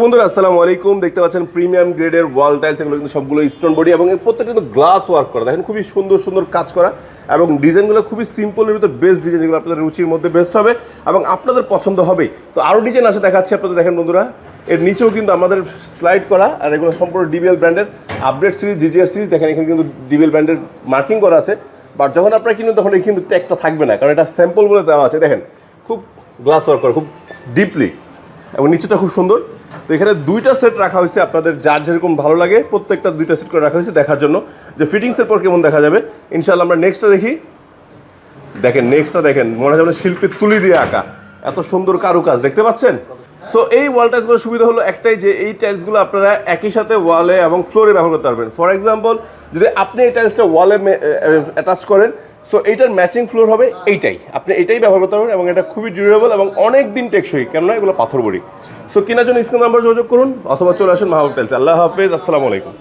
বন্ধুরা আসসালামু আলাইকুম। দেখতে পাচ্ছেন প্রিমিয়াম গ্রেডের ওয়াল টাইলস, এগুলো কিন্তু সবগুলো স্টোন বডি এবং এর প্রত্যেকটা কিন্তু গ্লাস ওয়ার্ক করা। দেখেন খুবই সুন্দর সুন্দর কাজ করা এবং ডিজাইনগুলো খুবই সিম্পলের ভিতর বেস্ট ডিজাইন, যেগুলো আপনাদের রুচির মধ্যে বেস্ট হবে এবং আপনাদের পছন্দ হবে। তো আরও ডিজাইন আছে দেখাচ্ছি আপনাদের। দেখেন বন্ধুরা, এর নিচেও কিন্তু আমাদের স্লাইড করা, আর এগুলো সম্পূর্ণ ডিবিএল ব্র্যান্ডের আপডেট সিরিজ, জিজিআর সিরিজ। দেখেন এখানে কিন্তু ডিবিএল ব্র্যান্ডের মার্কিং করা আছে, বাট যখন আপনারা কিনবেন তখন এই কিন্তু ট্যাগটা থাকবে না, কারণ এটা স্যাম্পল বলে দেওয়া আছে। দেখেন খুব গ্লাস ওয়ার্ক করা, খুব ডিপলি, এবং নিচেটা খুব সুন্দর। তো এখানে দুইটা সেট রাখা হয়েছে, আপনাদের যার যেরকম ভালো লাগে প্রত্যেকটা দুইটা সেট করে রাখা হয়েছে দেখার জন্য যে ফিটিংসের পর কেমন দেখা যাবে। ইনশাআল্লাহ আমরা নেক্সটটা দেখি। দেখেন নেক্সটটা দেখেন, মনে হয় যেন শিল্পীর তুলি দিয়ে আঁকা, এত সুন্দর কারুকাজ দেখতে পাচ্ছেন। সো এই ওয়াল টাইলসগুলোর সুবিধা হলো একটাই, যে এই টাইলসগুলো আপনারা একই সাথে ওয়ালে এবং ফ্লোরে ব্যবহার করতে পারবেন। ফর এক্সাম্পল, যদি আপনি এই টাইলসটা ওয়ালে অ্যাটাচ করেন, সো এইটার ম্যাচিং ফ্লোর হবে এইটাই, আপনি এটাই ব্যবহার করতে পারবেন এবং এটা খুবই ডিউরেবল এবং অনেক দিন টেকসই, কেননা এগুলো পাথর বড়ি। সো কেনার জন্য স্ক্রিন নাম্বার যোগাযোগ করুন অথবা চলে আসুন মাহবুব টাইলস। আল্লাহ হাফেজ, আসসালামু আলাইকুম।